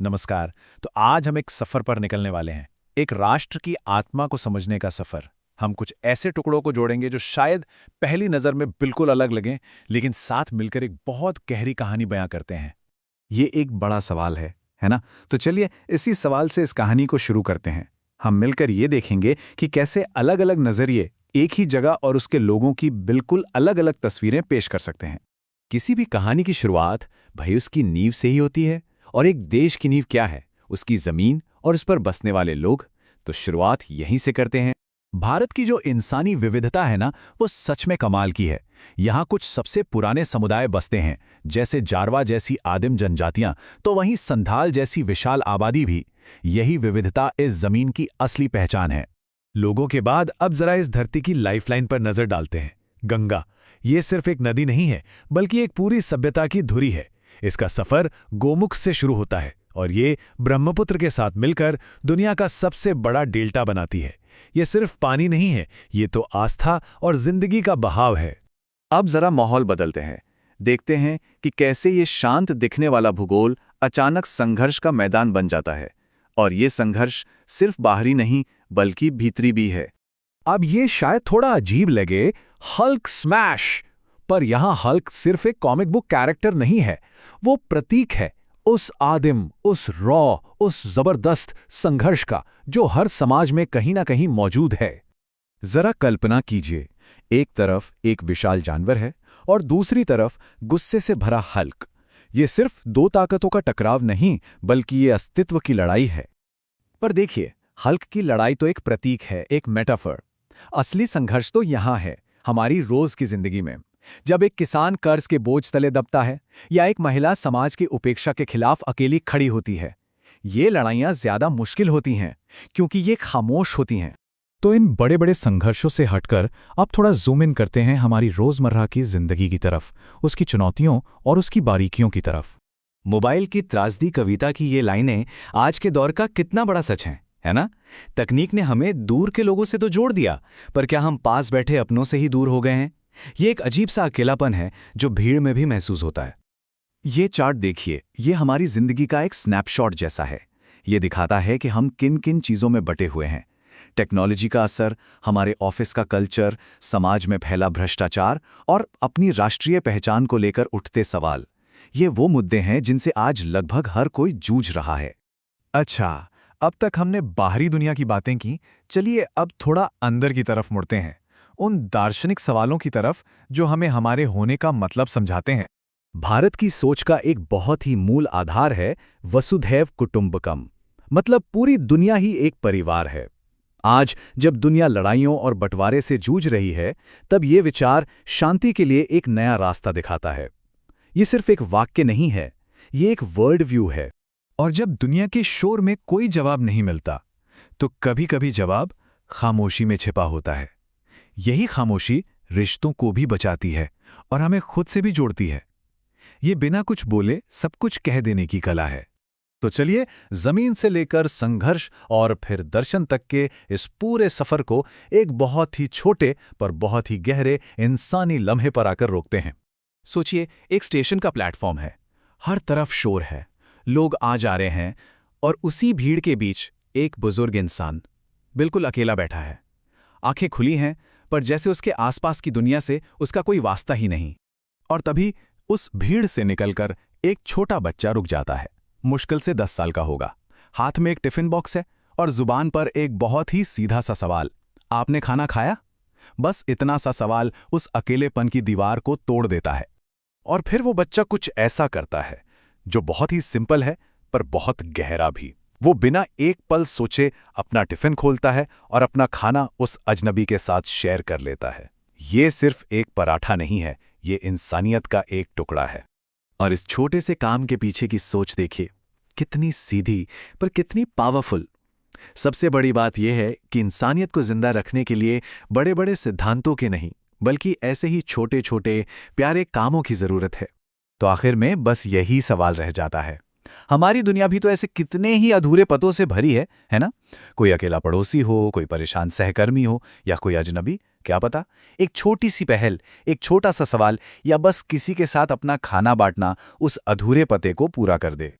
नमस्कार। तो आज हम एक सफर पर निकलने वाले हैं। एक राष्ट्र की आत्मा को समझने का सफर। हम कुछ ऐसे टुकड़ों को जोड़ेंगे जो शायद पहली नज़र में बिल्कुल अलग लगें, लेकिन साथ मिलकर एक बहुत गहरी कहानी बयां करते हैं। ये एक बड़ा सवाल है ना? तो चलिए इसी सवाल से इस कहानी को शुरू करते हैं। हम मिलकर ये देखेंगे कि कैसे अलग-अलग नज़रिए एक ही जगह और उसके लोगों की बिल्कुल अलग-अलग तस्वीरें पेश कर सकते हैं। किसी भी कहानी की शुरुआत भाई उसकी नींव से ही होती है। और एक देश की नींव क्या है? उसकी जमीन और उस पर बसने वाले लोग। तो शुरुआत यहीं से करते हैं। भारत की जो इंसानी विविधता है ना, वो सच में कमाल की है। यहाँ कुछ सबसे पुराने समुदाय बसते हैं, जैसे जारवा जैसी आदिम जनजातियां, तो वहीं संथाल जैसी विशाल आबादी भी। यही विविधता इस जमीन की असली पहचान है। लोगों के बाद अब जरा इस धरती की लाइफलाइन पर नजर डालते हैं। गंगा। ये सिर्फ एक नदी नहीं है, बल्कि एक पूरी सभ्यता की धुरी है। इसका सफर गोमुख से शुरू होता है और ये ब्रह्मपुत्र के साथ मिलकर दुनिया का सबसे बड़ा डेल्टा बनाती है। ये सिर्फ पानी नहीं है, ये तो आस्था और जिंदगी का बहाव है। अब जरा माहौल बदलते हैं। देखते हैं कि कैसे ये शांत दिखने वाला भूगोल अचानक संघर्ष का मैदान बन जाता है। और ये संघर्ष सिर्फ बाहरी नहीं, बल्कि भीतरी भी है। अब ये शायद थोड़ा अजीब लगे, हल्क स्मैश, पर यहां हल्क सिर्फ एक कॉमिक बुक कैरेक्टर नहीं है, वो प्रतीक है उस आदिम, उस रॉ, उस जबरदस्त संघर्ष का जो हर समाज में कहीं ना कहीं मौजूद है। जरा कल्पना कीजिए, एक तरफ एक विशाल जानवर है और दूसरी तरफ गुस्से से भरा हल्क। ये सिर्फ दो ताकतों का टकराव नहीं, बल्कि ये अस्तित्व की लड़ाई है। पर देखिए, हल्क की लड़ाई तो एक प्रतीक है, एक मेटाफर। असली संघर्ष तो यहां है, हमारी रोज की जिंदगी में। जब एक किसान कर्ज के बोझ तले दबता है या एक महिला समाज की उपेक्षा के खिलाफ अकेली खड़ी होती है, ये लड़ाइयां ज्यादा मुश्किल होती हैं क्योंकि ये खामोश होती हैं। तो इन बड़े बड़े संघर्षों से हटकर अब थोड़ा जूम इन करते हैं हमारी रोजमर्रा की जिंदगी की तरफ, उसकी चुनौतियों और उसकी बारीकियों की तरफ। मोबाइल की त्रासदी कविता की ये लाइनें आज के दौर का कितना बड़ा सच है ना? तकनीक ने हमें दूर के लोगों से तो जोड़ दिया, पर क्या हम पास बैठे अपनों से ही दूर हो गए हैं? ये एक अजीब सा अकेलापन है जो भीड़ में भी महसूस होता है। ये चार्ट देखिए, ये हमारी जिंदगी का एक स्नैपशॉट जैसा है। ये दिखाता है कि हम किन किन चीजों में बटे हुए हैं। टेक्नोलॉजी का असर, हमारे ऑफिस का कल्चर, समाज में फैला भ्रष्टाचार और अपनी राष्ट्रीय पहचान को लेकर उठते सवाल। ये वो मुद्दे हैं जिनसे आज लगभग हर कोई जूझ रहा है। अच्छा, अब तक हमने बाहरी दुनिया की बातें की। चलिए अब थोड़ा अंदर की तरफ मुड़ते हैं, उन दार्शनिक सवालों की तरफ जो हमें हमारे होने का मतलब समझाते हैं। भारत की सोच का एक बहुत ही मूल आधार है वसुधैव कुटुंबकम, मतलब पूरी दुनिया ही एक परिवार है। आज जब दुनिया लड़ाइयों और बंटवारे से जूझ रही है, तब ये विचार शांति के लिए एक नया रास्ता दिखाता है। ये सिर्फ एक वाक्य नहीं है, ये एक वर्ल्ड व्यू है। और जब दुनिया के शोर में कोई जवाब नहीं मिलता, तो कभी-कभी जवाब खामोशी में छिपा होता है। यही खामोशी रिश्तों को भी बचाती है और हमें खुद से भी जोड़ती है। ये बिना कुछ बोले सब कुछ कह देने की कला है। तो चलिए जमीन से लेकर संघर्ष और फिर दर्शन तक के इस पूरे सफर को एक बहुत ही छोटे पर बहुत ही गहरे इंसानी लम्हे पर आकर रोकते हैं। सोचिए, एक स्टेशन का प्लेटफॉर्म है, हर तरफ शोर है, लोग आ जा रहे हैं, और उसी भीड़ के बीच एक बुजुर्ग इंसान बिल्कुल अकेला बैठा है। आंखें खुली हैं, पर जैसे उसके आसपास की दुनिया से उसका कोई वास्ता ही नहीं। और तभी उस भीड़ से निकलकर एक छोटा बच्चा रुक जाता है। मुश्किल से 10 साल का होगा। हाथ में एक टिफिन बॉक्स है और जुबान पर एक बहुत ही सीधा सा सवाल, आपने खाना खाया? बस इतना सा सवाल उस अकेलेपन की दीवार को तोड़ देता है। और फिर वो बच्चा कुछ ऐसा करता है जो बहुत ही सिंपल है, पर बहुत गहरा भी। वो बिना एक पल सोचे अपना टिफिन खोलता है और अपना खाना उस अजनबी के साथ शेयर कर लेता है। ये सिर्फ एक पराठा नहीं है, ये इंसानियत का एक टुकड़ा है। और इस छोटे से काम के पीछे की सोच देखिए, कितनी सीधी पर कितनी पावरफुल। सबसे बड़ी बात यह है कि इंसानियत को जिंदा रखने के लिए बड़े बड़े सिद्धांतों के नहीं, बल्कि ऐसे ही छोटे छोटे प्यारे कामों की जरूरत है। तो आखिर में बस यही सवाल रह जाता है, हमारी दुनिया भी तो ऐसे कितने ही अधूरे पतों से भरी है ना? कोई अकेला पड़ोसी हो, कोई परेशान सहकर्मी हो, या कोई अजनबी, क्या पता एक छोटी सी पहल, एक छोटा सा सवाल, या बस किसी के साथ अपना खाना बांटना उस अधूरे पते को पूरा कर दे।